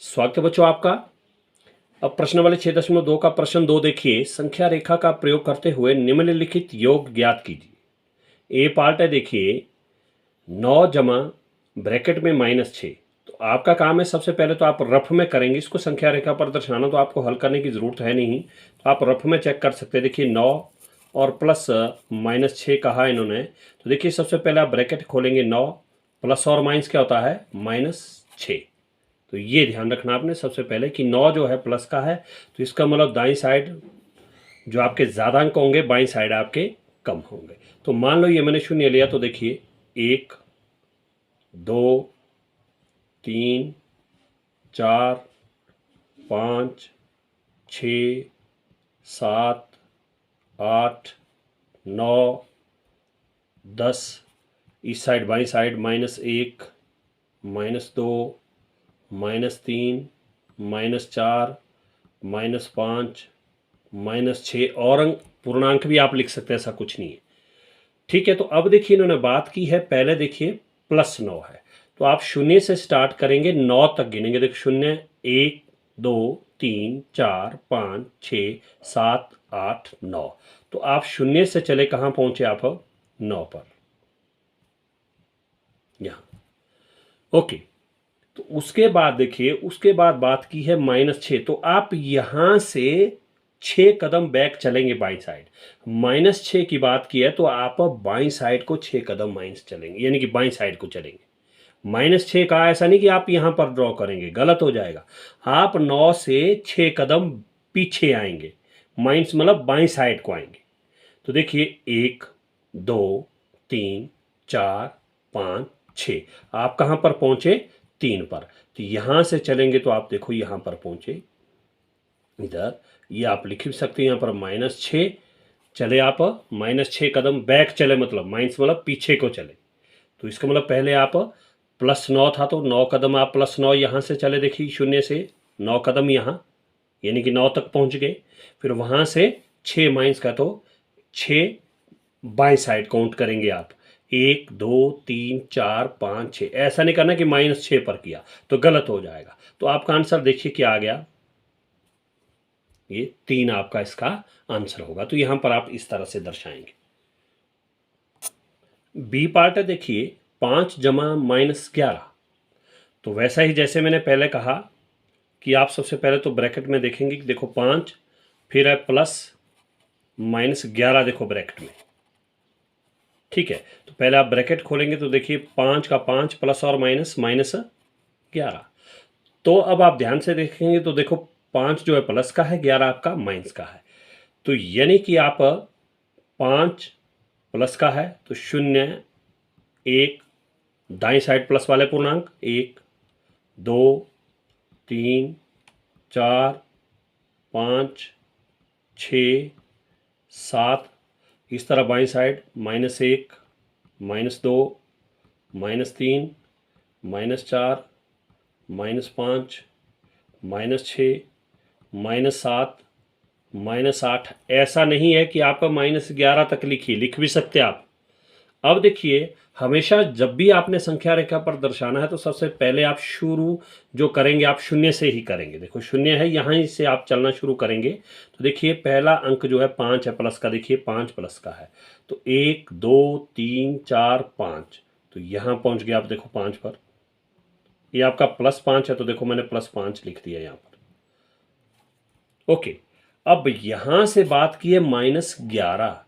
स्वागत है बच्चों आपका। अब प्रश्न वाले 6.2 का प्रश्न 2 देखिए। संख्या रेखा का प्रयोग करते हुए निम्नलिखित योग ज्ञात कीजिए। ए पार्ट है देखिए 9 जमा ब्रैकेट में -6। तो आपका काम है सबसे पहले तो आप रफ में करेंगे इसको संख्या रेखा पर दर्शाना, तो आपको हल करने की ज़रूरत है नहीं, तो आप रफ में चेक कर सकते हैं। देखिए 9 और प्लस -6 कहा इन्होंने, तो देखिए सबसे पहले आप ब्रैकेट खोलेंगे 9 प्लस और माइनस क्या होता है -6। तो ये ध्यान रखना आपने सबसे पहले कि 9 जो है प्लस का है, तो इसका मतलब दाईं साइड जो आपके ज़्यादा अंक होंगे बाईं साइड आपके कम होंगे। तो मान लो ये मैंने शून्य लिया, तो देखिए 1 2 3 4 5 6 7 8 9 10, इस साइड बाईं साइड -1 -2 -3 -4 -5 -6 और अंक पूर्णांक भी आप लिख सकते हैं, ऐसा कुछ नहीं है। ठीक है, तो अब देखिए इन्होंने बात की है, पहले देखिए +9 है, तो आप शून्य से स्टार्ट करेंगे 9 तक गिनेंगे। देखो 0 1 2 3 4 5 6 7 8 9, तो आप शून्य से चले कहाँ पहुंचे आप 9 पर, यहाँ। ओके, तो उसके बाद देखिए उसके बाद बात की है -6, तो आप यहां से 6 कदम बैक चलेंगे बाई साइड। -6 की बात की है तो आप बाई साइड को 6 कदम माइनस चलेंगे, यानी कि बाई साइड को चलेंगे। -6 का ऐसा नहीं कि आप यहां पर ड्रॉ करेंगे, गलत हो जाएगा। आप 9 से 6 कदम पीछे आएंगे, माइनस मतलब बाई साइड को आएंगे। तो देखिए 1 2 3 4 5 6, आप कहां पर पहुंचे 3 पर। तो यहां से चलेंगे तो आप देखो यहां पर पहुंचे इधर, ये आप लिख भी सकते हैं यहां पर -6 चले, आप -6 कदम बैक चले, मतलब माइनस मतलब पीछे को चले। तो इसका मतलब पहले आप +9 था तो 9 कदम आप +9 यहां से चले, देखिए शून्य से 9 कदम यहां, यानी कि 9 तक पहुंच गए। फिर वहां से 6 माइनस का, तो 6 बाई साइड काउंट करेंगे आप, 1 2 3 4 5 6। ऐसा नहीं करना कि -6 पर किया तो गलत हो जाएगा। तो आपका आंसर देखिए क्या आ गया, ये 3 आपका इसका आंसर होगा। तो यहां पर आप इस तरह से दर्शाएंगे। बी पार्ट है देखिए 5 जमा -11। तो वैसा ही जैसे मैंने पहले कहा कि आप सबसे पहले तो ब्रैकेट में देखेंगे कि देखो 5, फिर है प्लस -11, देखो ब्रैकेट में। ठीक है, तो पहले आप ब्रैकेट खोलेंगे तो देखिए 5 का 5 प्लस और माइनस -11। तो अब आप ध्यान से देखेंगे तो देखो 5 जो है प्लस का है, 11 आपका माइनस का है। तो यानी कि आप 5 प्लस का है तो 0 1, दाईं साइड प्लस वाले पूर्णांक 1 2 3 4 5 6 7, इस तरह बाईं साइड -1 -2 -3 -4 -5 -6 -7 -8। ऐसा नहीं है कि आप -11 तक लिखिए, लिख भी सकते आप। अब देखिए हमेशा जब भी आपने संख्या रेखा पर दर्शाना है तो सबसे पहले आप शुरू जो करेंगे आप शून्य से ही करेंगे। देखो शून्य है, यहाँ से आप चलना शुरू करेंगे। तो देखिए पहला अंक जो है 5 है प्लस का, देखिए 5 प्लस का है, तो 1 2 3 4 5, तो यहाँ पहुँच गया आप देखो 5 पर। ये आपका +5 है तो देखो मैंने +5 लिख दिया यहाँ पर। ओके, अब यहाँ से बात की है -11,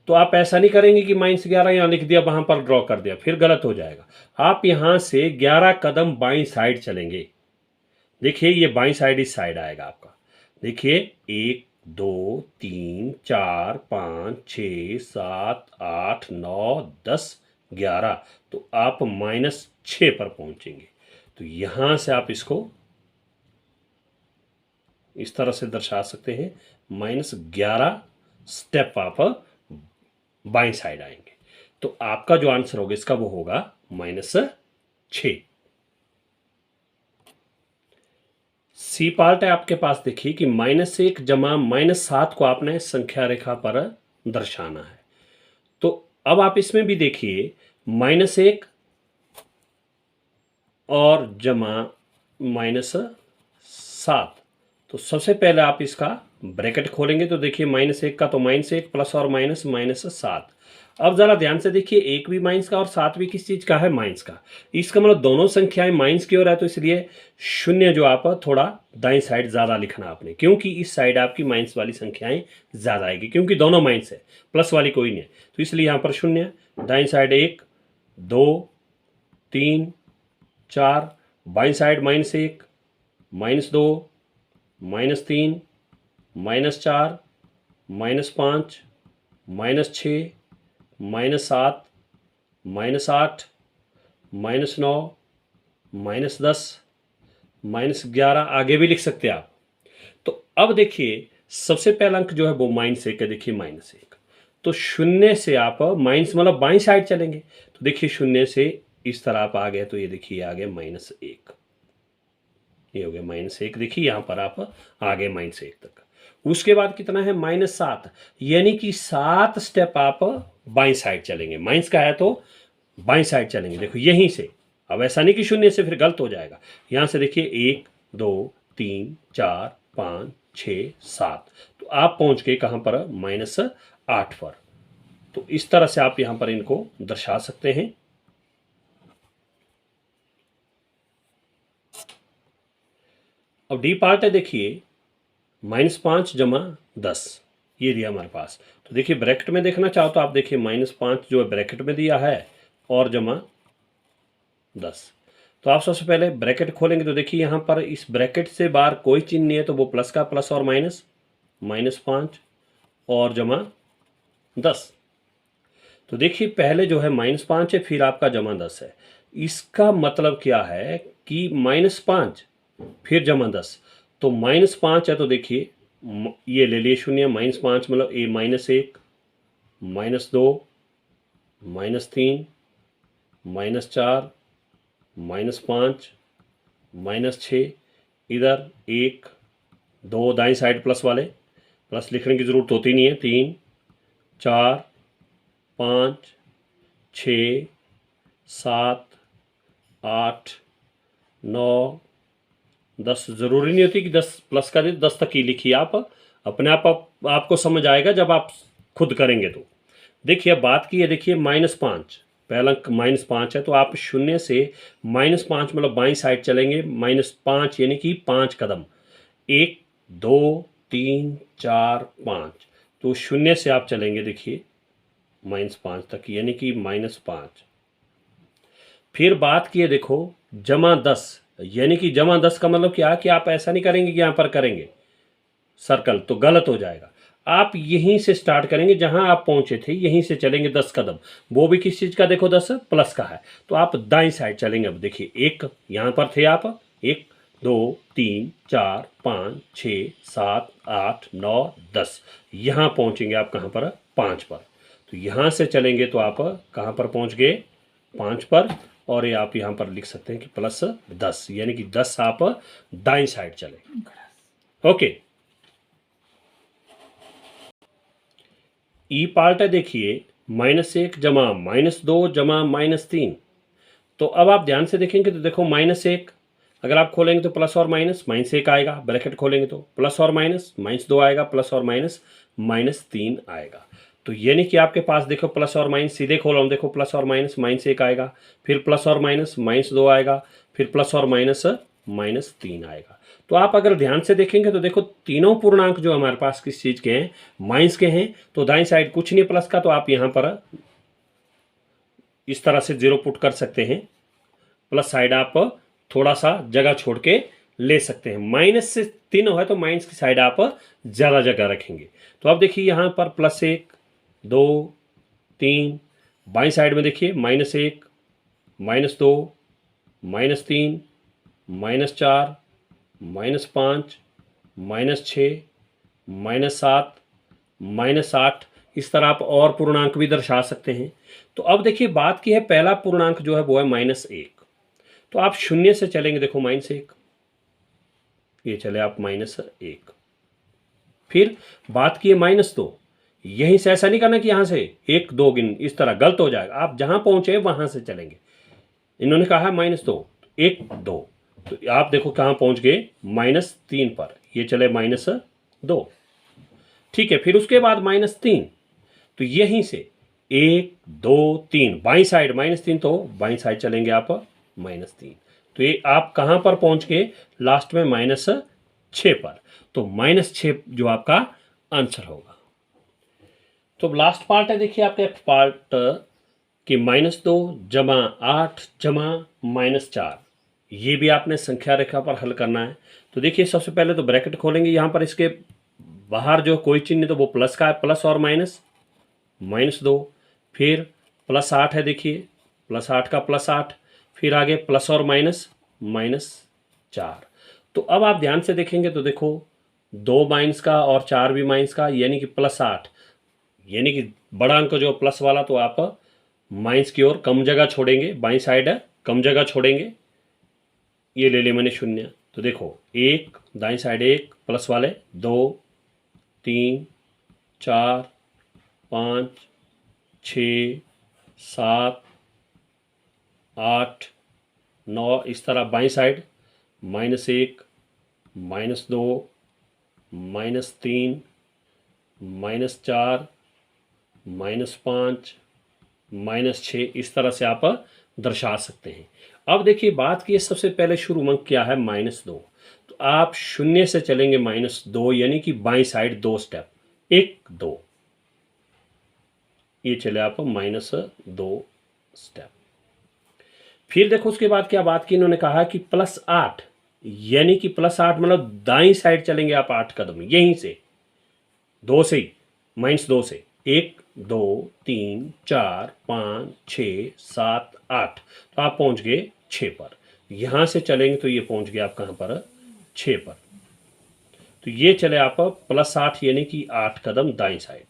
तो आप ऐसा नहीं करेंगे कि -11 यहाँ लिख दिया वहां पर ड्रॉ कर दिया, फिर गलत हो जाएगा। आप यहां से 11 कदम बाईं साइड चलेंगे। देखिए ये बाईं साइड इस साइड आएगा आपका। देखिए 1 2 3 4 5 6 7 8 9 10 11, तो आप -6 पर पहुंचेंगे। तो यहां से आप इसको इस तरह से दर्शा सकते हैं, -11 स्टेप आप बाईं साइड आएंगे। तो आपका जो आंसर होगा इसका वो होगा -6। सी पार्ट है आपके पास, देखिए कि -1 जमा -7 को आपने संख्या रेखा पर दर्शाना है। तो अब आप इसमें भी देखिए -1 और जमा -7, 7। तो सबसे पहले आप इसका ब्रैकेट खोलेंगे तो देखिए -1 का तो -1 प्लस और माइनस -7। अब ज़रा ध्यान से देखिए, 1 भी माइनस का और 7 भी किस चीज़ का है, माइनस का। इसका मतलब दोनों संख्याएं माइनस की ओर है, तो इसलिए शून्य जो आप थोड़ा दाईं साइड ज़्यादा लिखना आपने, क्योंकि इस साइड आपकी माइनस वाली संख्याएं ज़्यादा आएगी, क्योंकि दोनों माइनस है, प्लस वाली कोई नहीं है। तो इसलिए यहाँ पर शून्य, दाईं साइड 1 2 3 4, बाईं साइड -1 -2 -3 -4 -5 -6 -7 -8 -9 -10 -11, आगे भी लिख सकते हैं आप। तो अब देखिए सबसे पहला अंक जो है वो -1 है, देखिए -1। तो शून्य से आप माइनस मतलब बाईं साइड चलेंगे, तो देखिए शून्य से इस तरह आप आ गए, तो ये देखिए आ गए -1, ये हो गया -1। देखिए यहाँ पर आप आ गए -1 तक। उसके बाद कितना है, -7, यानी कि 7 स्टेप आप बाईं साइड चलेंगे। माइनस का है तो बाईं साइड चलेंगे, देखो यहीं से। अब ऐसा नहीं कि शून्य से फिर गलत हो जाएगा। यहाँ से देखिए 1 2 3 4 5 6 7, तो आप पहुंच गए कहाँ पर, -8 पर। तो इस तरह से आप यहाँ पर इनको दर्शा सकते हैं। अब डी पार्ट है, देखिए -5 जमा 10, ये दिया हमारे पास। तो देखिए ब्रैकेट में देखना चाहो तो आप देखिए -5 जो है ब्रैकेट में दिया है, और जमा 10। तो आप सबसे पहले ब्रैकेट खोलेंगे तो देखिए यहाँ पर इस ब्रैकेट से बाहर कोई चिन्ह नहीं है, तो वो प्लस का प्लस और माइनस, -5 और जमा 10। तो देखिए पहले जो है -5 है, फिर आपका जमा 10 है। इसका मतलब क्या है कि -5 फिर जमा 10, तो -5 है, तो देखिए ये ले लिए शून्य, -5 मतलब -1 -2 -3 -4 -5 -6, इधर 1 2, दाईं साइड प्लस वाले, प्लस लिखने की ज़रूरत होती नहीं है, 3 4 5 6 7 8 9 10। ज़रूरी नहीं होती कि 10 प्लस का दे, 10 तक ही लिखिए आप, अपने आप आपको समझ आएगा जब आप खुद करेंगे। तो देखिए अब बात की है, देखिए -5, पहला अंक -5 है, तो आप शून्य से -5 मतलब बाईं साइड चलेंगे, -5 यानी कि 5 कदम, 1 2 3 4 5। तो शून्य से आप चलेंगे देखिए -5 तक, यानी कि -5। फिर बात की है देखो जमा 10, यानी कि जमा 10 का मतलब क्या, कि आप ऐसा नहीं करेंगे कि यहाँ पर करेंगे सर्कल, तो गलत हो जाएगा। आप यहीं से स्टार्ट करेंगे, जहां आप पहुंचे थे यहीं से चलेंगे 10 कदम, वो भी किस चीज़ का, देखो 10 प्लस का है, तो आप दाईं साइड चलेंगे। अब देखिए एक यहाँ पर थे आप, 1 2 3 4 5 6 7 8 9 10, यहाँ पहुंचेंगे आप कहाँ पर, 5 पर। तो यहाँ से चलेंगे तो आप कहाँ पर पहुँच गए, 5 पर। और ये आप यहाँ पर लिख सकते हैं कि +10, यानी कि 10 आप दाईं साइड चले। ओके, ई पार्ट है, देखिए -1 जमा -2 जमा -3। तो अब आप ध्यान से देखेंगे तो देखो -1 अगर आप खोलेंगे तो प्लस और माइनस -1 आएगा, ब्रैकेट खोलेंगे तो प्लस और माइनस -2 आएगा, प्लस और माइनस -3 आएगा। तो यानी कि आपके पास देखो प्लस और माइनस, सीधे खोला हूँ देखो, प्लस और माइनस -1 आएगा, फिर प्लस और माइनस -2 आएगा, फिर प्लस और माइनस -3 आएगा। तो आप अगर ध्यान से देखेंगे तो देखो तीनों पूर्णांक जो हमारे पास किस चीज़ के हैं, माइनस के हैं। तो दाईं साइड कुछ नहीं प्लस का, तो आप यहाँ पर इस तरह से 0 पुट कर सकते हैं। प्लस साइड आप थोड़ा सा जगह छोड़ के ले सकते हैं। माइनस से 3 है तो माइनस की साइड आप ज़्यादा जगह रखेंगे। तो अब देखिए यहाँ पर +1 2 3, बाईं साइड में देखिए -1 -2 -3 -4 -5 -6 -7 -8, इस तरह आप और पूर्णांक भी दर्शा सकते हैं। तो अब देखिए बात की है, पहला पूर्णांक जो है वो है -1, तो आप शून्य से चलेंगे देखो -1, ये चले आप -1। फिर बात की है -2, यहीं से ऐसा नहीं करना कि यहाँ से 1 2 गिन, इस तरह गलत हो जाएगा। आप जहाँ पहुँचे वहाँ से चलेंगे। इन्होंने कहा है -2, 1 2, तो आप देखो कहाँ पहुँच गए, -3 पर, ये चले -2। ठीक है, फिर उसके बाद -3, तो यहीं से 1 2 3 बाई साइड -3, तो बाई साइड चलेंगे आप -3, तो ये आप कहाँ पर पहुँच गए, लास्ट में -6 पर। तो -6 जो आपका आंसर होगा। तो लास्ट पार्ट है, देखिए आपका पार्ट कि -2 जमा 8 जमा -4, ये भी आपने संख्या रेखा पर हल करना है। तो देखिए सबसे पहले तो ब्रैकेट खोलेंगे, यहाँ पर इसके बाहर जो कोई चिन्ह तो वो प्लस का है, प्लस और माइनस, -2, फिर +8 है, देखिए +8 का +8, फिर आगे प्लस और माइनस -4। तो अब आप ध्यान से देखेंगे तो देखो 2 माइनस का और 4 भी माइनस का, यानी कि +8, यानी कि बड़ा अंक जो प्लस वाला, तो आप माइनस की ओर कम जगह छोड़ेंगे, बाई साइड कम जगह छोड़ेंगे, ये ले ले मैंने 0। तो देखो 1 दाई साइड 1 प्लस वाले 2 3 4 5 6 7 8 9, इस तरह बाई साइड -1 -2 -3 -4 -5 -6, इस तरह से आप दर्शा सकते हैं। अब देखिए बात की सबसे पहले शुरू अंक क्या है, -2, तो आप 0 से चलेंगे -2, यानी कि बाई साइड 2 स्टेप, 1 2, ये चले आप -2 स्टेप। फिर देखो उसके बाद क्या बात की, इन्होंने कहा कि +8, यानी कि +8 मतलब दाई साइड चलेंगे आप 8 कदम, यहीं से 2 से ही, -2 से 1 2 3 4 5 6 7 8, तो आप पहुंच गए 6 पर। यहाँ से चलेंगे तो ये पहुंच गए आप कहाँ पर, 6 पर। तो ये चले आप +8, यानी कि 8 कदम दाई साइड।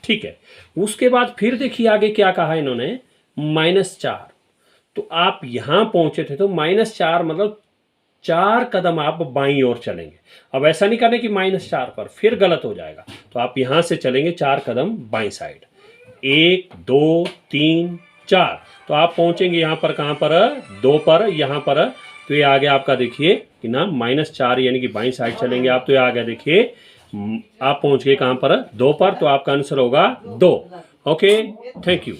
ठीक है, उसके बाद फिर देखिए आगे क्या कहा इन्होंने, -4, तो आप यहाँ पहुंचे थे तो -4 मतलब 4 कदम आप बाईं ओर चलेंगे। अब ऐसा नहीं करने कि -4 पर, फिर गलत हो जाएगा। तो आप यहाँ से चलेंगे 4 कदम बाईं साइड, 1 2 3 4, तो आप पहुँचेंगे यहाँ पर, कहाँ पर, 2 पर, यहाँ पर। तो ये आ गया आपका, देखिए कि ना -4, यानी कि बाईं साइड चलेंगे आप, तो ये आ गया, देखिए आप पहुँच गए कहाँ पर, 2 पर। तो आपका आंसर होगा 2। Okay, thank you.